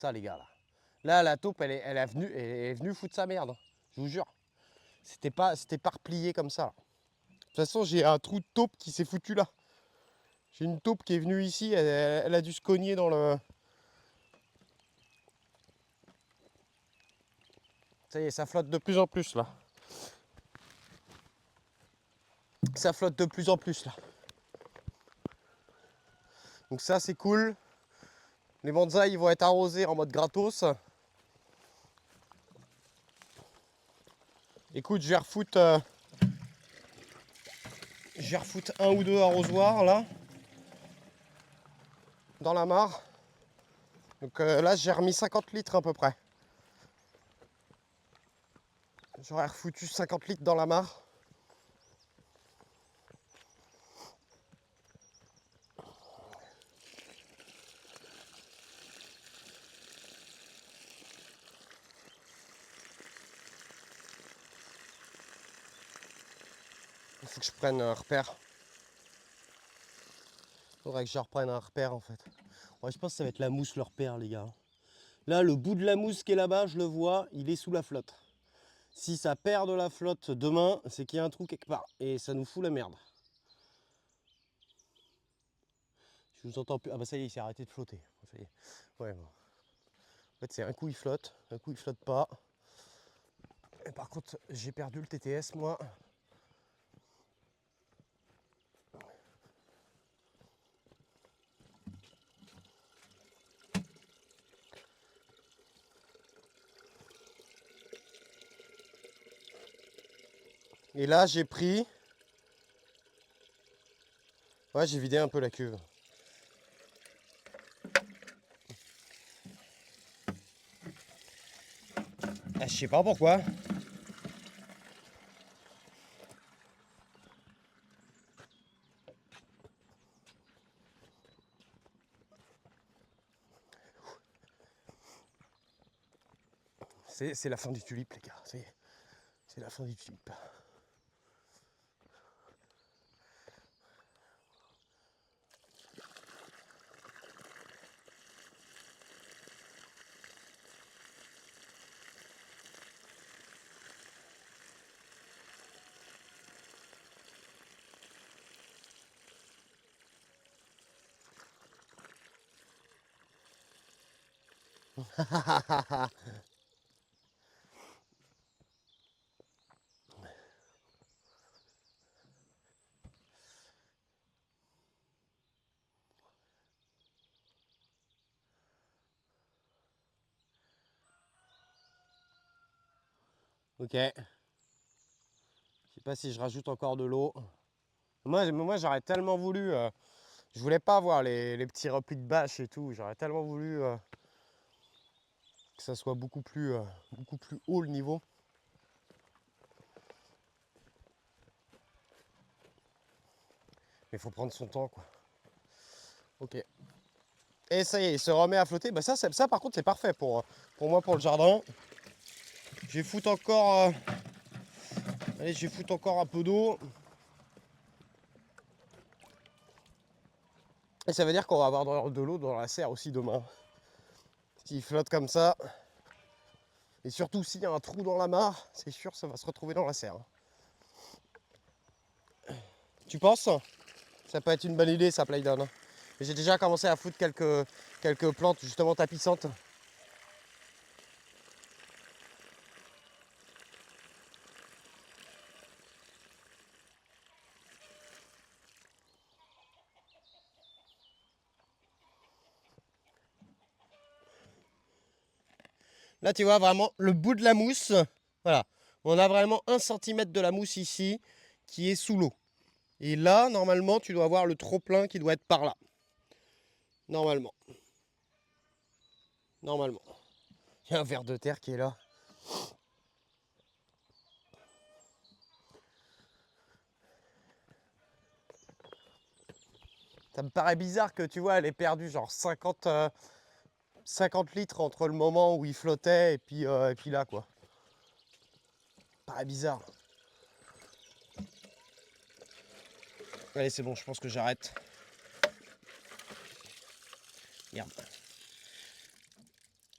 Ça, les gars, là. Là, la taupe, elle est venue foutre sa merde. Je vous jure. C'était pas replié comme ça. De toute façon, j'ai un trou de taupe qui s'est foutu là. J'ai une taupe qui est venue ici. Elle a dû se cogner dans le... Ça y est, ça flotte de plus en plus, là. Ça flotte de plus en plus, là. Donc ça, c'est cool. Les bonsaïs, ils vont être arrosés en mode gratos. Écoute, je vais refoutre un ou deux arrosoirs, là. Dans la mare. Donc là, j'ai remis 50 litres à peu près. J'aurais refoutu 50 litres dans la mare. Il faut que je prenne un repère. Faudrait que je reprenne un repère en fait. Ouais, je pense que ça va être la mousse le repère, les gars. Là, le bout de la mousse qui est là-bas, je le vois, il est sous la flotte. Si ça perd de la flotte demain, c'est qu'il y a un trou quelque part. Et ça nous fout la merde. Je vous entends plus. Ah bah ça y est, il s'est arrêté de flotter. Ça y est. Ouais, bon. En fait, c'est un coup il flotte, un coup il flotte pas. Et par contre, j'ai perdu le TTS moi. Et là, j'ai pris... Ouais, j'ai vidé un peu la cuve. Ah, je sais pas pourquoi. C'est la fin du tulipe, les gars. C'est la fin du tulipe. Ok. Je sais pas si je rajoute encore de l'eau. Moi j'aurais tellement voulu. Je voulais pas voir les petits replis de bâche et tout. J'aurais tellement voulu que ça soit beaucoup plus haut le niveau. Mais il faut prendre son temps, quoi. Ok. Et ça y est, il se remet à flotter. Bah ça par contre, c'est parfait pour moi, pour le jardin. Je vais foutre encore... allez, je vais foutre encore un peu d'eau. Et ça veut dire qu'on va avoir de l'eau dans la serre aussi demain. S'il flotte comme ça. Et surtout s'il y a un trou dans la mare, c'est sûr ça va se retrouver dans la serre. Tu penses? Ça peut être une bonne idée ça, Playdown. J'ai déjà commencé à foutre quelques plantes justement tapissantes. Là tu vois vraiment le bout de la mousse. Voilà. On a vraiment 1 cm de la mousse ici qui est sous l'eau. Et là, normalement, tu dois avoir le trop-plein qui doit être par là. Normalement. Normalement. Il y a un ver de terre qui est là. Ça me paraît bizarre que tu vois, elle ait perdu genre 50 litres entre le moment où il flottait et puis là quoi. Ça paraît bizarre. Allez, c'est bon, je pense que j'arrête. Merde.